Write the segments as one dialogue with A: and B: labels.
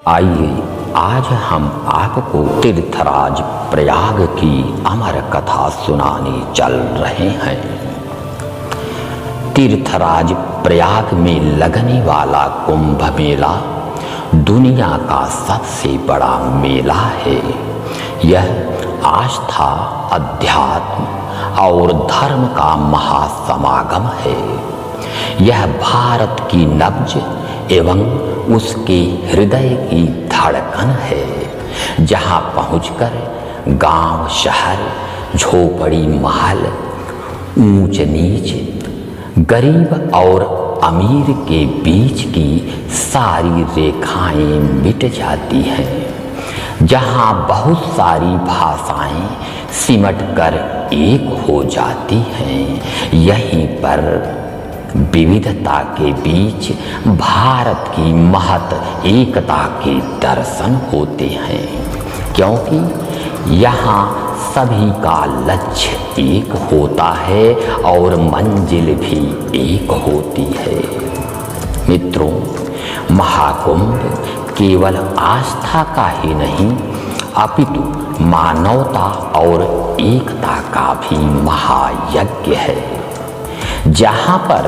A: आइए आज हम आपको तीर्थराज प्रयाग की अमर कथा सुनाने चल रहे हैं। तीर्थराज प्रयाग में लगने वाला कुंभ मेला दुनिया का सबसे बड़ा मेला है। यह आस्था, अध्यात्म और धर्म का महासमागम है। यह भारत की नब्ज एवं उसके हृदय की धड़कन है, जहाँ पहुंचकर गांव, शहर, झोपड़ी, महल, ऊंच नीच, गरीब और अमीर के बीच की सारी रेखाएं मिट जाती हैं। जहाँ बहुत सारी भाषाएं सिमट कर एक हो जाती हैं, यहीं पर विविधता के बीच भारत की महत एकता के दर्शन होते हैं, क्योंकि यहाँ सभी का लक्ष्य एक होता है और मंजिल भी एक होती है। मित्रों, महाकुंभ केवल आस्था का ही नहीं अपितु मानवता और एकता का भी महायज्ञ है, जहाँ पर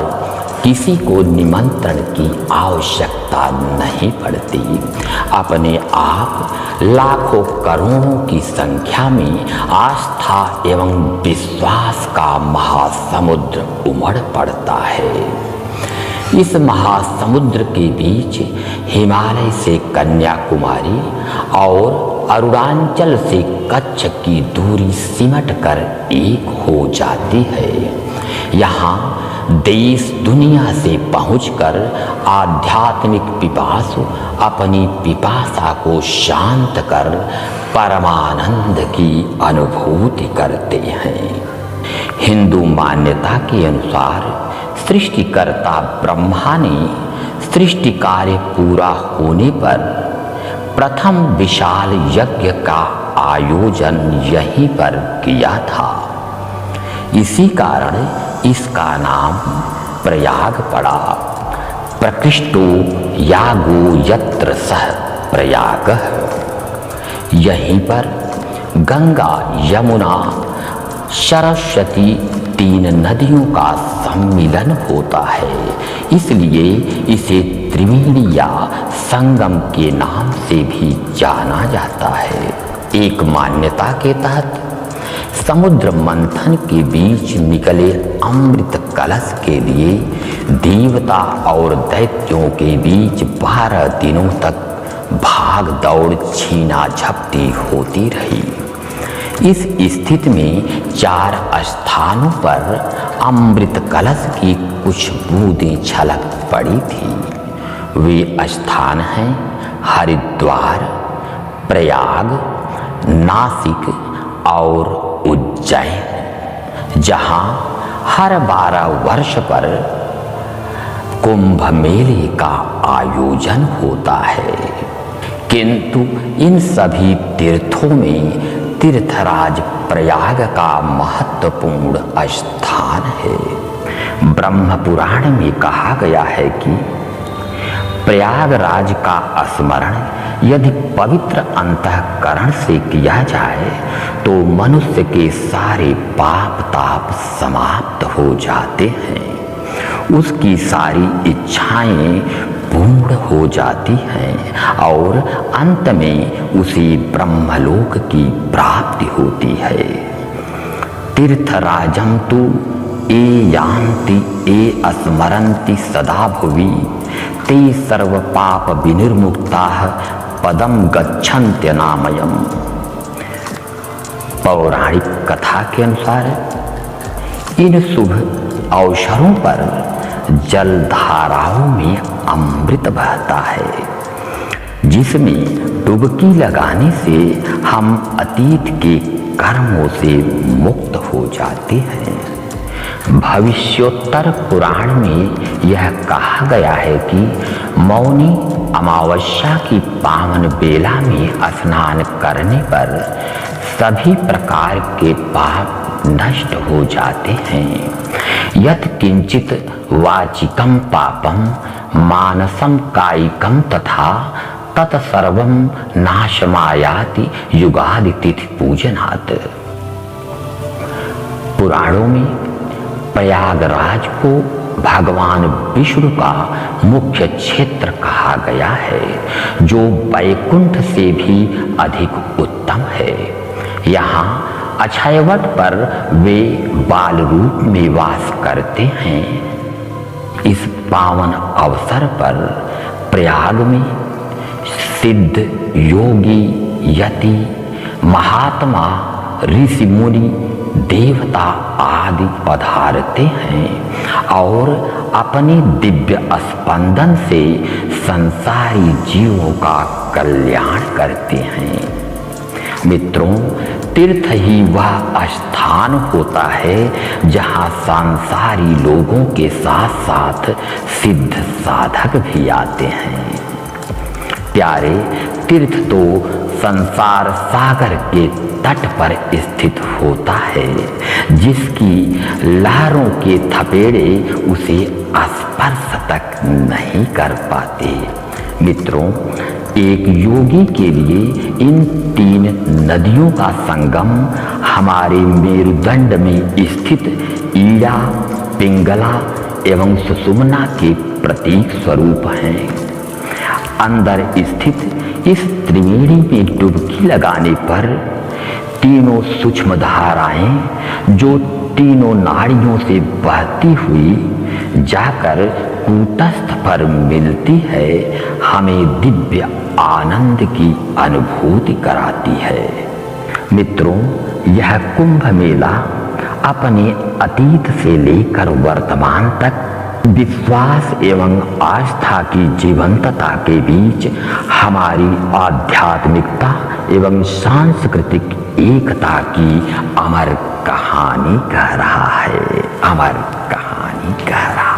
A: किसी को निमंत्रण की आवश्यकता नहीं पड़ती। अपने आप लाखों करोड़ों की संख्या में आस्था एवं विश्वास का महासमुद्र उमड़ पड़ता है। इस महासमुद्र के बीच हिमालय से कन्याकुमारी और अरुणाचल से कच्छ की दूरी सिमट कर एक हो जाती है। यहाँ देश दुनिया से पहुंचकर आध्यात्मिक पिपासु अपनी पिपासा को शांत कर परमानंद की अनुभूति करते हैं। हिंदू मान्यता के अनुसार सृष्टिकर्ता ब्रह्मा ने सृष्टि कार्य पूरा होने पर प्रथम विशाल यज्ञ का आयोजन यहीं पर किया था। इसी कारण इसका नाम प्रयाग पड़ा। प्रकृष्टो यागो यत्र सह प्रयागः। यहीं पर गंगा, यमुना, सरस्वती तीन नदियों का सम्मिलन होता है, इसलिए इसे त्रिवेणी या संगम के नाम से भी जाना जाता है। एक मान्यता के तहत समुद्र मंथन के बीच निकले अमृत कलश के लिए देवता और दैत्यों के बीच 12 दिनों तक भाग दौड़, छीना झपटी होती रही। इस स्थिति में 4 स्थानों पर अमृत कलश की कुछ बूंदें छलक पड़ी थी। वे स्थान हैं हरिद्वार, प्रयाग, नासिक और उज्जैन, जहाँ हर 12 वर्ष पर कुंभ मेले का आयोजन होता है। किंतु इन सभी तीर्थों में तीर्थराज प्रयाग का महत्वपूर्ण स्थान है। ब्रह्म पुराण में कहा गया है कि प्रयागराज का स्मरण यदि पवित्र अंतःकरण से किया जाए तो मनुष्य के सारे पाप ताप समाप्त हो जाते हैं, उसकी सारी इच्छाएं पूर्ण हो जाती हैं और अंत में उसे ब्रह्मलोक की प्राप्ति होती है। तीर्थराजम तु ये यान्ति ये स्मरन्ति सदा भुवि ते सर्व पाप विनिर्मुक्ताः पदम गच्छन्त्यनामयम्। पौराणिक कथा के अनुसार इन शुभ अवसरों पर जलधाराओं में अमृत बहता है, जिसमें डुबकी लगाने से हम अतीत के कर्मों से मुक्त हो जाते हैं। भविष्योत्तर पुराण में यह कहा गया है कि मौनी अमावस्या की पावन बेला में स्नान करने पर सभी प्रकार के पाप नष्ट हो जाते हैं। यत् किंचित वाचिकम पापम मानसम कायिकम तथा तत्सर्वं नाशमायाति युगादि तिथि पूजनात्। पुराणों में प्रयागराज को भगवान विष्णु का मुख्य क्षेत्र कहा गया है, जो वैकुंठ से भी अधिक उत्तम है। यहाँ अक्षयवट पर वे बाल रूप में वास करते हैं। इस पावन अवसर पर प्रयाग में सिद्ध, योगी, यति, महात्मा, ऋषि मुनि, देवता आदि पधारते हैं और अपने दिव्य स्पंदन से संसारी जीवों का कल्याण करते हैं। मित्रों, तीर्थ ही वह स्थान होता है जहाँ सांसारी लोगों के साथ साथ सिद्ध साधक भी आते हैं। प्यारे, तीर्थ तो संसार सागर के तट पर स्थित होता है, जिसकी लहरों के थपेड़े उसे स्पर्श तक नहीं कर पाते। मित्रों, एक योगी के लिए इन 3 नदियों का संगम हमारे मेरुदंड में स्थित ईड़ा, पिंगला एवं सुषुम्ना के प्रतीक स्वरूप हैं। अंदर स्थित इस त्रिवेणी में डुबकी लगाने पर तीनों सूक्ष्म धाराएं, जो तीनों नाड़ियों से बहती हुई जाकर कूटस्थ पर मिलती है, हमें दिव्य आनंद की अनुभूति कराती है। मित्रों, यह कुंभ मेला अपने अतीत से लेकर वर्तमान तक विश्वास एवं आस्था की जीवंतता के बीच हमारी आध्यात्मिकता एवं सांस्कृतिक एकता की अमर कहानी कह रहा है। अमर कहानी कह रहा है।